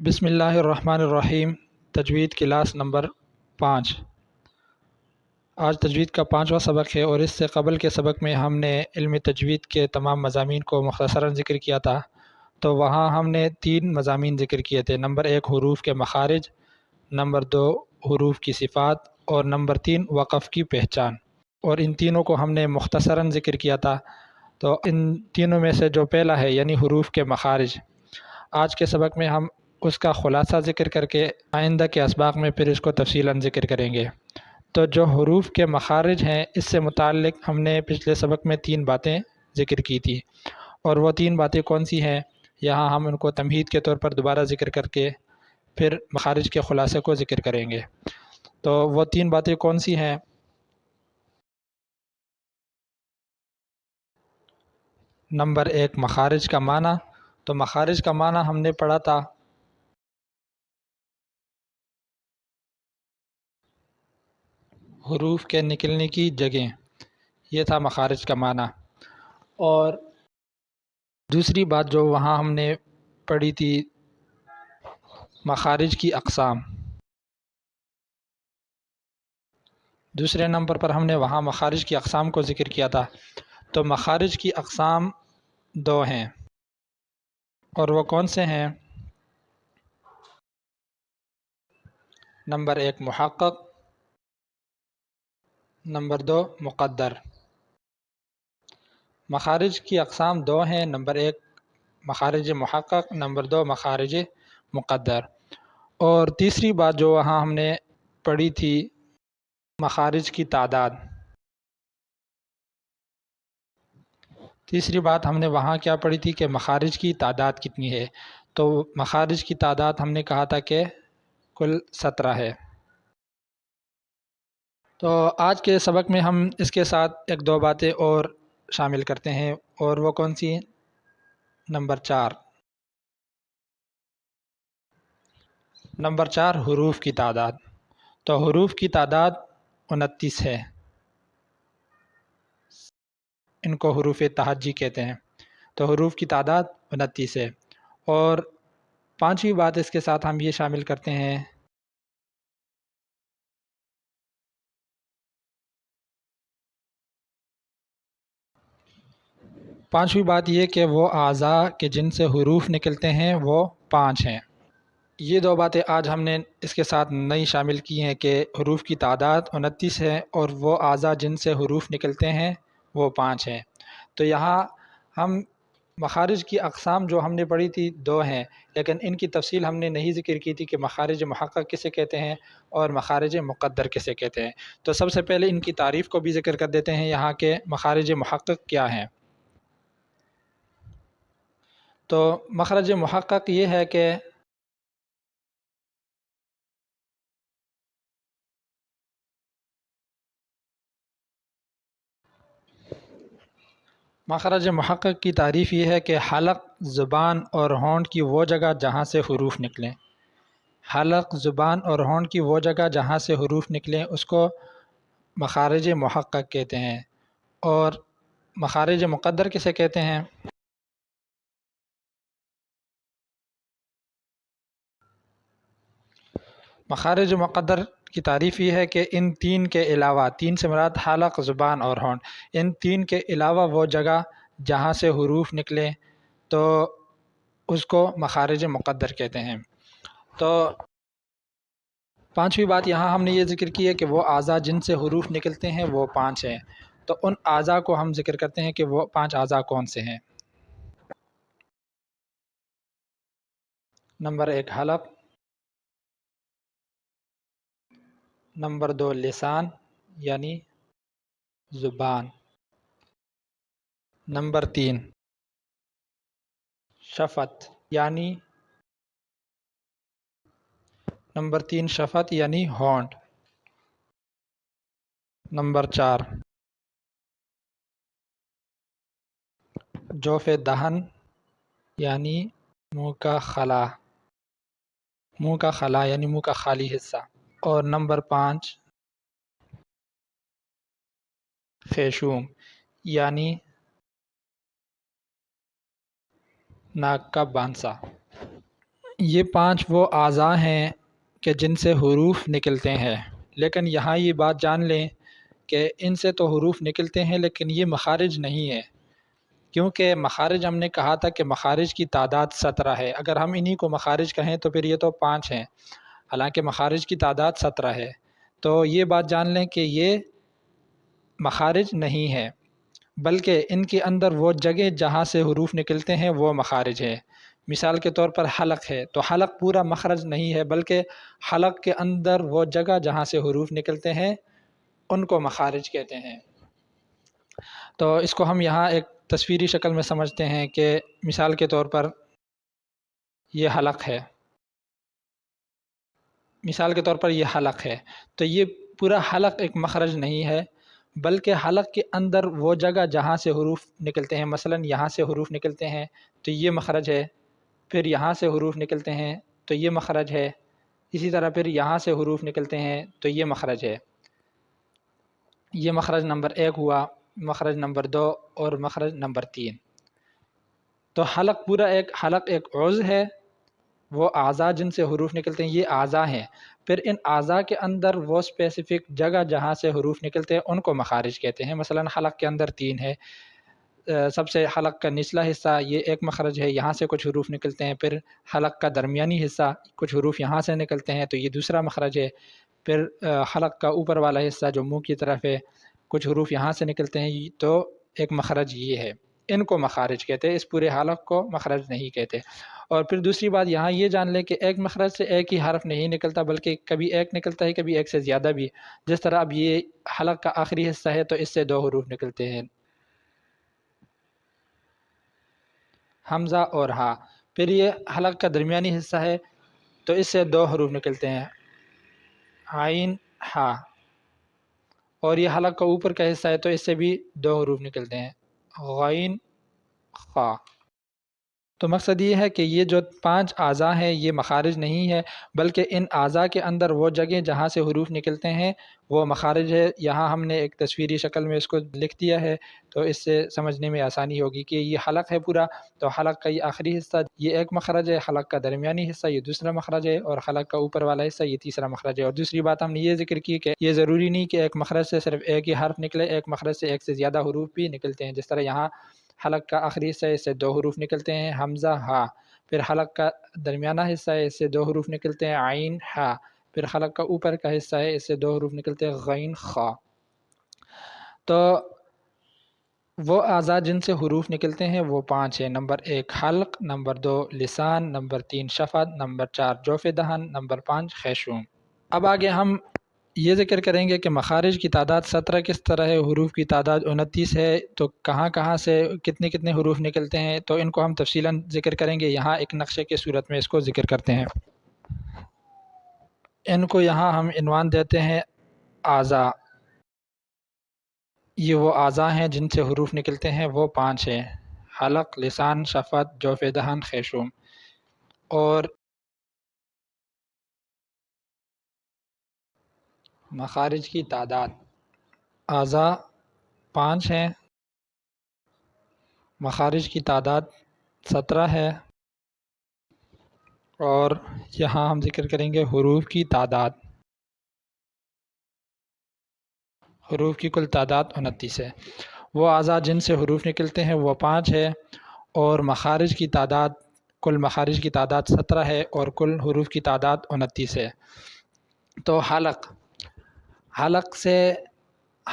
بسم اللہ الرحمن الرحیم۔ تجوید کلاس نمبر 5۔ آج تجوید کا 5واں سبق ہے، اور اس سے قبل کے سبق میں ہم نے علم تجوید کے تمام مضامین کو مختصراً ذکر کیا تھا۔ تو وہاں ہم نے 3 مضامین ذکر کیے تھے۔ نمبر 1 حروف کے مخارج، نمبر 2 حروف کی صفات، اور نمبر 3 وقف کی پہچان، اور ان تینوں کو ہم نے مختصراً ذکر کیا تھا۔ تو ان تینوں میں سے جو پہلا ہے یعنی حروف کے مخارج، آج کے سبق میں ہم اس کا خلاصہ ذکر کر کے آئندہ کے اسباق میں پھر اس کو تفصیلاً ذکر کریں گے۔ تو جو حروف کے مخارج ہیں، اس سے متعلق ہم نے پچھلے سبق میں 3 باتیں ذکر کی تھی، اور وہ 3 باتیں کون سی ہیں یہاں ہم ان کو تمہید کے طور پر دوبارہ ذکر کر کے پھر مخارج کے خلاصے کو ذکر کریں گے۔ تو وہ 3 باتیں کون سی ہیں؟ نمبر 1 مخارج کا معنی۔ تو مخارج کا معنی ہم نے پڑھا تھا حروف کے نکلنے کی جگہ، یہ تھا مخارج کا معنی۔ اور دوسری بات جو وہاں ہم نے پڑھی تھی، مخارج کی اقسام۔ دوسرے نمبر پر ہم نے وہاں مخارج کی اقسام کو ذکر کیا تھا۔ تو مخارج کی اقسام 2 ہیں، اور وہ کون سے ہیں؟ نمبر 1 محقق، نمبر 2 مقدر۔ مخارج کی اقسام 2 ہیں، نمبر 1 مخارج محقق، نمبر 2 مخارج مقدر۔ اور تیسری بات جو وہاں ہم نے پڑھی تھی، مخارج کی تعداد۔ تیسری بات ہم نے وہاں کیا پڑھی تھی کہ مخارج کی تعداد کتنی ہے؟ تو مخارج کی تعداد ہم نے کہا تھا کہ کل 17 ہے۔ تو آج کے سبق میں ہم اس کے ساتھ 1-2 باتیں اور شامل کرتے ہیں، اور وہ کون سی ہیں؟ نمبر 4 حروف کی تعداد۔ تو حروف کی تعداد 29 ہے، ان کو حروف تہجی کہتے ہیں۔ تو حروف کی تعداد 29 ہے۔ اور 5ویں بات اس کے ساتھ ہم یہ شامل کرتے ہیں، پانچویں بات یہ کہ وہ اعضاء کے جن سے حروف نکلتے ہیں وہ 5 ہیں۔ یہ 2 باتیں آج ہم نے اس کے ساتھ نئی شامل کی ہیں کہ حروف کی تعداد 29 ہے، اور وہ اعضاء جن سے حروف نکلتے ہیں وہ 5 ہیں۔ تو یہاں ہم مخارج کی اقسام جو ہم نے پڑھی تھی 2 ہیں، لیکن ان کی تفصیل ہم نے نہیں ذکر کی تھی کہ مخارج محقق کسے کہتے ہیں اور مخارج مقدر کسے کہتے ہیں۔ تو سب سے پہلے ان کی تعریف کو بھی ذکر کر دیتے ہیں یہاں کے مخارج محقق کیا ہیں۔ تو مخرج محقق یہ ہے کہ مخرج محقق کی تعریف یہ ہے کہ حلق، زبان اور ہونٹ کی وہ جگہ جہاں سے حروف نکلیں۔ حلق، زبان اور ہونٹ کی وہ جگہ جہاں سے حروف نکلیں اس کو مخارج محقق کہتے ہیں۔ اور مخارج مقدر کسے کہتے ہیں؟ مخارج مقدر کی تعریف یہ ہے کہ ان 3 کے علاوہ، 3 سے مراد حلق، زبان اور ہونٹ، ان 3 کے علاوہ وہ جگہ جہاں سے حروف نکلیں تو اس کو مخارج مقدر کہتے ہیں۔ تو 5ویں بات یہاں ہم نے یہ ذکر کی ہے کہ وہ اعضاء جن سے حروف نکلتے ہیں وہ 5 ہیں۔ تو ان اعضاء کو ہم ذکر کرتے ہیں کہ وہ 5 اعضاء کون سے ہیں۔ نمبر 1 حلق، نمبر 2 لسان یعنی زبان، نمبر 3 شفت یعنی ہونٹ، نمبر 4 جوف دہن یعنی منہ کا خلا یعنی منہ کا خالی حصہ، اور نمبر 5 خیشوم یعنی ناک کا بانسا۔ یہ 5 وہ اعضاء ہیں کہ جن سے حروف نکلتے ہیں، لیکن یہاں یہ بات جان لیں کہ ان سے تو حروف نکلتے ہیں لیکن یہ مخارج نہیں ہے، کیونکہ مخارج ہم نے کہا تھا کہ مخارج کی تعداد 17 ہے۔ اگر ہم انہی کو مخارج کہیں تو پھر یہ تو 5 ہیں، حالانکہ مخارج کی تعداد 17 ہے۔ تو یہ بات جان لیں کہ یہ مخارج نہیں ہے، بلکہ ان کے اندر وہ جگہ جہاں سے حروف نکلتے ہیں وہ مخارج ہے۔ مثال کے طور پر حلق ہے، تو حلق پورا مخرج نہیں ہے، بلکہ حلق کے اندر وہ جگہ جہاں سے حروف نکلتے ہیں ان کو مخارج کہتے ہیں۔ تو اس کو ہم یہاں ایک تصویری شکل میں سمجھتے ہیں کہ مثال کے طور پر یہ حلق ہے، مثال کے طور پر یہ حلق ہے، تو یہ پورا حلق ایک مخرج نہیں ہے، بلکہ حلق کے اندر وہ جگہ جہاں سے حروف نکلتے ہیں، مثلا یہاں سے حروف نکلتے ہیں تو یہ مخرج ہے، پھر یہاں سے حروف نکلتے ہیں تو یہ مخرج ہے، اسی طرح پھر یہاں سے حروف نکلتے ہیں تو یہ مخرج ہے۔ یہ مخرج نمبر 1 ہوا، مخرج نمبر 2 اور مخرج نمبر 3۔ تو حلق پورا حلق ایک عضو ہے، وہ اعضاء جن سے حروف نکلتے ہیں یہ اعضاء ہیں، پھر ان اعضاء کے اندر وہ اسپیسیفک جگہ جہاں سے حروف نکلتے ہیں ان کو مخارج کہتے ہیں۔ مثلا حلق کے اندر 3 ہے، سب سے حلق کا نچلا حصہ یہ ایک مخرج ہے، یہاں سے کچھ حروف نکلتے ہیں، پھر حلق کا درمیانی حصہ کچھ حروف یہاں سے نکلتے ہیں تو یہ دوسرا مخرج ہے، پھر حلق کا اوپر والا حصہ جو منہ کی طرف ہے کچھ حروف یہاں سے نکلتے ہیں تو ایک مخرج یہ ہے، ان کو مخارج کہتے ہیں، اس پورے حلق کو مخرج نہیں کہتے۔ اور پھر دوسری بات یہاں یہ جان لیں کہ ایک مخرج سے ایک ہی حرف نہیں نکلتا، بلکہ کبھی ایک نکلتا ہے کبھی ایک سے زیادہ بھی، جس طرح اب یہ حلق کا آخری حصہ ہے تو اس سے 2 حروف نکلتے ہیں، حمزہ اور ہا۔ پھر یہ حلق کا درمیانی حصہ ہے تو اس سے 2 حروف نکلتے ہیں، عین ہا۔ اور یہ حلق کا اوپر کا حصہ ہے تو اس سے بھی 2 حروف نکلتے ہیں، غین خا۔ تو مقصد یہ ہے کہ یہ جو 5 اعضاء ہیں یہ مخارج نہیں ہے، بلکہ ان اعضاء کے اندر وہ جگہ جہاں سے حروف نکلتے ہیں وہ مخارج ہے۔ یہاں ہم نے ایک تصویری شکل میں اس کو لکھ دیا ہے تو اس سے سمجھنے میں آسانی ہوگی کہ یہ حلق ہے پورا، تو حلق کا یہ آخری حصہ یہ ایک مخرج ہے، حلق کا درمیانی حصہ یہ دوسرا مخرج ہے، اور حلق کا اوپر والا حصہ یہ تیسرا مخرج ہے۔ اور دوسری بات ہم نے یہ ذکر کی کہ یہ ضروری نہیں کہ ایک مخرج سے صرف ایک ہی حرف نکلے، ایک مخرج سے ایک سے زیادہ حروف بھی نکلتے ہیں، جس طرح یہاں حلق کا آخری حصہ ہے اس سے 2 حروف نکلتے ہیں، حمزہ ہا۔ پھر حلق کا درمیانہ حصہ ہے اس سے 2 حروف نکلتے ہیں، عین ہا۔ پھر حلق کا اوپر کا حصہ ہے اس سے 2 حروف نکلتے ہیں، غین خا۔ تو وہ اعضاء جن سے حروف نکلتے ہیں وہ 5 ہیں، نمبر 1 حلق، نمبر 2 لسان، نمبر 3 شفت، نمبر 4 جوف دہن، نمبر 5 خیشوم۔ اب آگے ہم یہ ذکر کریں گے کہ مخارج کی تعداد 17 کس طرح ہے، حروف کی تعداد 29 ہے، تو کہاں کہاں سے کتنے کتنے حروف نکلتے ہیں، تو ان کو ہم تفصیلاً ذکر کریں گے۔ یہاں ایک نقشے کے صورت میں اس کو ذکر کرتے ہیں۔ ان کو یہاں ہم عنوان دیتے ہیں اعضاء۔ یہ وہ اعضاء ہیں جن سے حروف نکلتے ہیں، وہ 5 ہیں، حلق، لسان، شفت، جوف دہن، خیشوم۔ اور مخارج کی تعداد اعضاء 5 ہیں، مخارج کی تعداد 17 ہے، اور یہاں ہم ذکر کریں گے حروف کی تعداد۔ حروف کی کل تعداد 29 ہے۔ وہ اعضاء جن سے حروف نکلتے ہیں وہ 5 ہے، اور مخارج کی تعداد کل مخارج کی تعداد 17 ہے، اور کل حروف کی تعداد 29 ہے۔ تو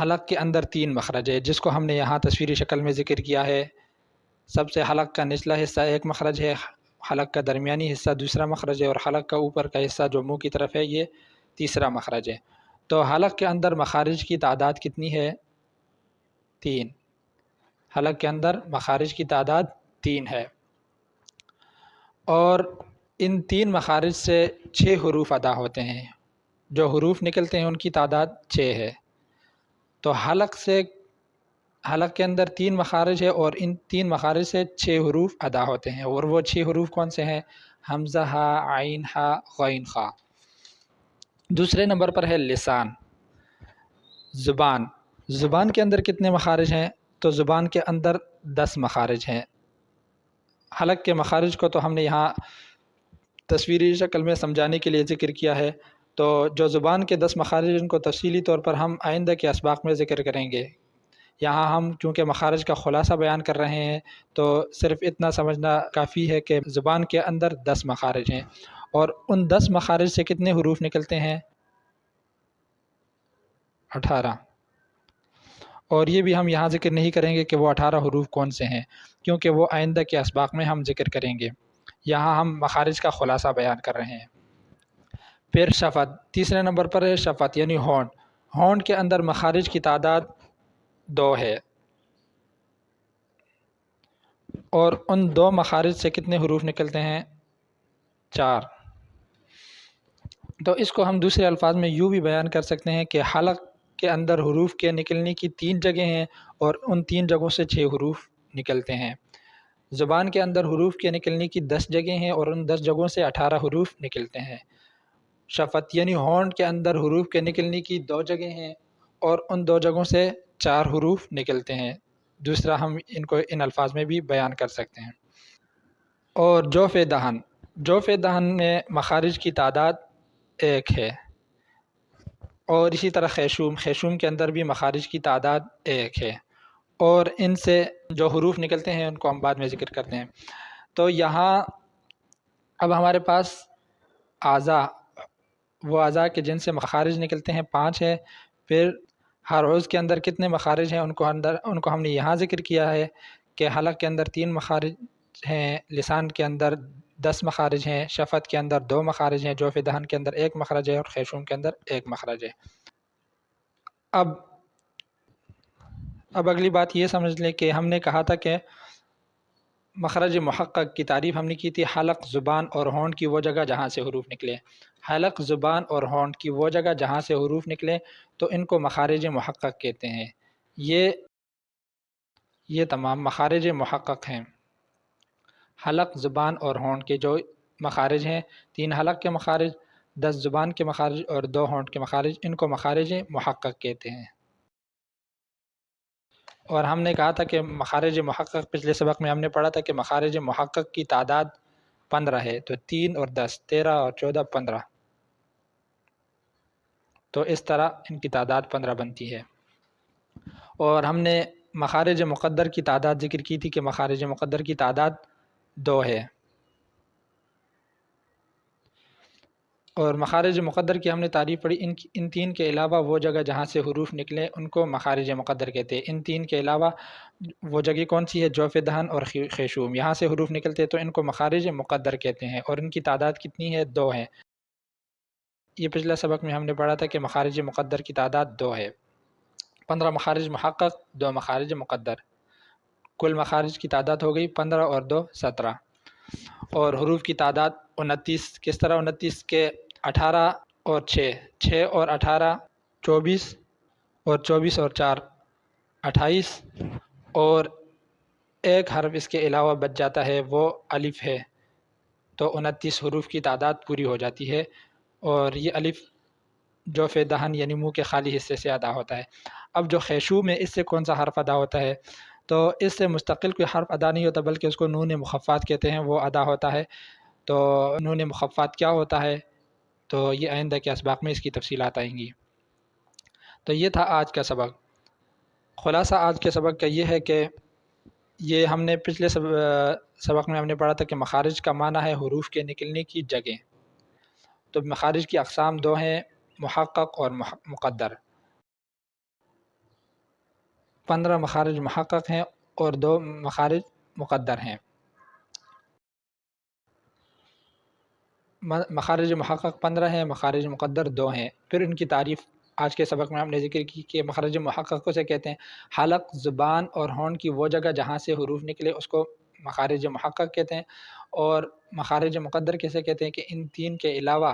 حلق کے اندر 3 مخرج ہے، جس کو ہم نے یہاں تصویری شکل میں ذکر کیا ہے۔ سب سے حلق کا نچلا حصہ ایک مخرج ہے، حلق کا درمیانی حصہ دوسرا مخرج ہے، اور حلق کا اوپر کا حصہ جو منہ کی طرف ہے یہ تیسرا مخرج ہے۔ تو حلق کے اندر مخارج کی تعداد کتنی ہے؟ 3۔ حلق کے اندر مخارج کی تعداد 3 ہے، اور ان 3 مخارج سے 6 حروف ادا ہوتے ہیں، جو حروف نکلتے ہیں ان کی تعداد 6 ہے۔ تو حلق کے اندر 3 مخارج ہے، اور ان 3 مخارج سے 6 حروف ادا ہوتے ہیں، اور وہ 6 حروف کون سے ہیں؟ حمزہ ہا، عین ہا، غین خا۔ دوسرے نمبر پر ہے لسان، زبان کے اندر کتنے مخارج ہیں؟ تو زبان کے اندر 10 مخارج ہیں۔ حلق کے مخارج کو تو ہم نے یہاں تصویری شکل میں سمجھانے کے لیے ذکر کیا ہے۔ تو جو زبان کے 10 مخارج ان کو تفصیلی طور پر ہم آئندہ کے اسباق میں ذکر کریں گے۔ یہاں ہم چونکہ مخارج کا خلاصہ بیان کر رہے ہیں تو صرف اتنا سمجھنا کافی ہے کہ زبان کے اندر 10 مخارج ہیں، اور ان 10 مخارج سے کتنے حروف نکلتے ہیں؟ 18۔ اور یہ بھی ہم یہاں ذکر نہیں کریں گے کہ وہ 18 حروف کون سے ہیں، کیونکہ وہ آئندہ کے اسباق میں ہم ذکر کریں گے۔ یہاں ہم مخارج کا خلاصہ بیان کر رہے ہیں۔ پھر شفت، تیسرے نمبر پر ہے شفت یعنی ہونٹ۔ ہونٹ کے اندر مخارج کی تعداد 2 ہے، اور ان 2 مخارج سے کتنے حروف نکلتے ہیں؟ 4۔ تو اس کو ہم دوسرے الفاظ میں یوں بھی بیان کر سکتے ہیں کہ حلق کے اندر حروف کے نکلنے کی 3 جگہیں ہیں، اور ان 3 جگہوں سے 6 حروف نکلتے ہیں۔ زبان کے اندر حروف کے نکلنے کی 10 جگہیں ہیں، اور ان 10 جگہوں سے 18 حروف نکلتے ہیں۔ شفت یعنی ہونٹ کے اندر حروف کے نکلنے کی 2 جگہیں ہیں، اور ان 2 جگہوں سے 4 حروف نکلتے ہیں۔ دوسرا ہم ان کو ان الفاظ میں بھی بیان کر سکتے ہیں۔ اور جوف دہن، جوف دہن میں مخارج کی تعداد 1 ہے، اور اسی طرح خیشوم، خیشوم کے اندر بھی مخارج کی تعداد 1 ہے، اور ان سے جو حروف نکلتے ہیں ان کو ہم بعد میں ذکر کرتے ہیں۔ تو یہاں اب ہمارے پاس اعضاء، وہ اعضاء کے جن سے مخارج نکلتے ہیں 5 ہے۔ پھر ہر عضو کے اندر کتنے مخارج ہیں ان کو ہم نے یہاں ذکر کیا ہے کہ حلق کے اندر 3 مخارج ہیں، لسان کے اندر 10 مخارج ہیں، شفت کے اندر 2 مخارج ہیں، جوف دہن کے اندر 1 مخرج ہے، اور خیشوم کے اندر 1 مخرج ہے۔ اب اگلی بات یہ سمجھ لیں کہ ہم نے کہا تھا کہ مخرج محقق کی تعریف ہم نے کی تھی، حلق، زبان اور ہونٹ کی وہ جگہ جہاں سے حروف نکلے۔ حلق، زبان اور ہونٹ کی وہ جگہ جہاں سے حروف نکلے تو ان کو مخارج محقق کہتے ہیں۔ یہ تمام مخارج محقق ہیں۔ حلق، زبان اور ہونٹ کے جو مخارج ہیں، 3 حلق کے مخارج، 10 زبان کے مخارج اور 2 ہونٹ کے مخارج، ان کو مخارج محقق کہتے ہیں۔ اور ہم نے کہا تھا کہ مخارج محقق، پچھلے سبق میں ہم نے پڑھا تھا کہ مخارج محقق کی تعداد 15 ہے، تو 3 اور 10، 13 اور 14، 15، تو اس طرح ان کی تعداد 15 بنتی ہے۔ اور ہم نے مخارج مقدر کی تعداد ذکر کی تھی کہ مخارج مقدر کی تعداد 2 ہے، اور مخارج مقدر کی ہم نے تعریف پڑھی، ان 3 کے علاوہ وہ جگہ جہاں سے حروف نکلے ان کو مخارج مقدر کہتے ہیں۔ ان 3 کے علاوہ وہ جگہ کون سی ہے؟ جوف دہن اور خیشوم، یہاں سے حروف نکلتے ہیں تو ان کو مخارج مقدر کہتے ہیں، اور ان کی تعداد کتنی ہے؟ 2 ہے۔ یہ پچھلا سبق میں ہم نے پڑھا تھا کہ مخارج مقدر کی تعداد 2 ہے، 15 مخارج محقق، 2 مخارج مقدر، کل مخارج کی تعداد ہو گئی 15 اور 2، 17۔ اور حروف کی تعداد 29، کس طرح 29 کے 18 اور 6، 6 اور 18، 24، اور 24 اور 4، 28، اور ایک حرف اس کے علاوہ بچ جاتا ہے، وہ الف ہے، تو 29 حروف کی تعداد پوری ہو جاتی ہے۔ اور یہ الف جوف دہن یعنی منہ کے خالی حصے سے ادا ہوتا ہے۔ اب جو خیشوم ہے اس سے کون سا حرف ادا ہوتا ہے؟ تو اس سے مستقل کوئی حرف ادا نہیں ہوتا، بلکہ اس کو نون مخفات کہتے ہیں، وہ ادا ہوتا ہے۔ تو نون مخفات کیا ہوتا ہے؟ تو یہ آئندہ کے اسباق میں اس کی تفصیلات آئیں گی۔ تو یہ تھا آج کا سبق۔ خلاصہ آج کے سبق کا یہ ہے کہ یہ ہم نے پچھلے سبق میں ہم نے پڑھا تھا کہ مخارج کا معنی ہے حروف کے نکلنے کی جگہ۔ تو مخارج کی اقسام 2 ہیں، محقق اور مقدر۔ 15 مخارج محقق ہیں اور 2 مخارج مقدر ہیں۔ مخارج محقق 15 ہیں، مخارج مقدر 2 ہیں۔ پھر ان کی تعریف آج کے سبق میں ہم نے ذکر کی کہ مخرج محقق کو سے کہتے ہیں حلق، زبان اور ہونٹ کی وہ جگہ جہاں سے حروف نکلے اس کو مخارج محقق کہتے ہیں، اور مخارج مقدر کیسے کہتے ہیں کہ ان 3 کے علاوہ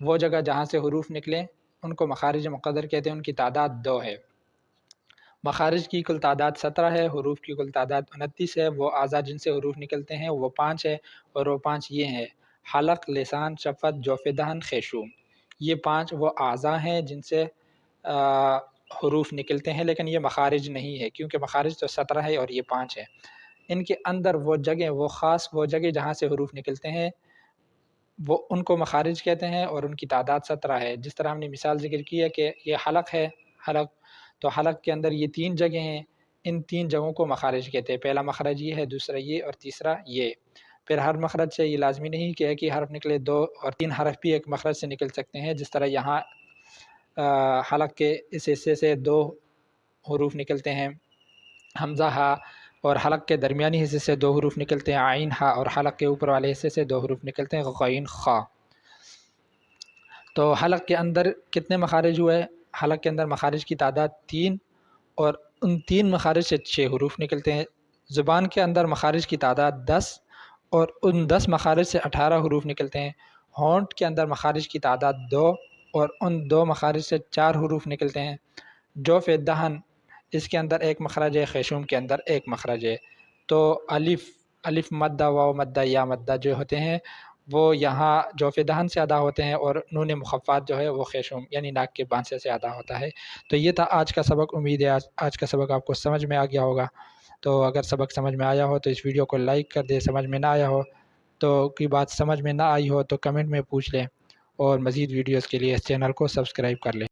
وہ جگہ جہاں سے حروف نکلے ان کو مخارج مقدر کہتے ہیں۔ ان کی تعداد 2 ہے۔ مخارج کی کل تعداد 17 ہے، حروف کی کل تعداد 29 ہے۔ وہ اعضاء جن سے حروف نکلتے ہیں وہ 5 ہے، اور وہ 5 یہ ہیں: حلق، لسان، شفت، جوف دہن، خیشوم۔ یہ 5 وہ اعضاء ہیں جن سے حروف نکلتے ہیں، لیکن یہ مخارج نہیں ہے، کیونکہ مخارج تو 17 ہے اور یہ 5 ہے۔ ان کے اندر وہ جگہ، وہ خاص وہ جگہ جہاں سے حروف نکلتے ہیں وہ ان کو مخارج کہتے ہیں اور ان کی تعداد 17 ہے۔ جس طرح ہم نے مثال ذکر کی ہے کہ یہ حلق ہے، حلق، تو حلق کے اندر یہ 3 جگہیں ہیں، ان 3 جگہوں کو مخارج کہتے ہیں۔ پہلا مخرج یہ ہے، دوسرا یہ، اور تیسرا یہ۔ پھر ہر مخرج سے یہ لازمی نہیں کہ ایک ہی حرف نکلے، 2 اور 3 حرف بھی ایک مخرج سے نکل سکتے ہیں۔ جس طرح یہاں حلق کے اس حصے سے 2 حروف نکلتے ہیں، حمزہ ہا، اور حلق کے درمیانی حصے سے 2 حروف نکلتے ہیں، عین ہا، اور حلق کے اوپر والے حصے سے 2 حروف نکلتے ہیں، غین خا۔ تو حلق کے اندر کتنے مخارج ہوئے؟ حلق کے اندر مخارج کی تعداد 3، اور ان 3 مخارج سے 6 حروف نکلتے ہیں۔ زبان کے اندر مخارج کی تعداد 10، اور ان 10 مخارج سے 18 حروف نکلتے ہیں۔ ہونٹ کے اندر مخارج کی تعداد 2، اور ان 2 مخارج سے 4 حروف نکلتے ہیں۔ جوف دہن، اس کے اندر 1 مخرج ہے، خیشوم کے اندر 1 مخرج ہے۔ تو الف مدہ، واو مدہ، یا مدہ جو ہوتے ہیں وہ یہاں جوف دہن سے ادا ہوتے ہیں، اور نون مخفات جو ہے وہ خیشوم یعنی ناک کے بانسے سے ادا ہوتا ہے۔ تو یہ تھا آج کا سبق۔ امید ہے آج کا سبق آپ کو سمجھ میں آ گیا ہوگا۔ تو اگر سبق سمجھ میں آیا ہو تو اس ویڈیو کو لائک کر دے، سمجھ میں نہ آیا ہو تو کوئی بات سمجھ میں نہ آئی ہو تو کمنٹ میں پوچھ لیں، اور مزید ویڈیوز کے لیے اس چینل کو سبسکرائب کر لیں۔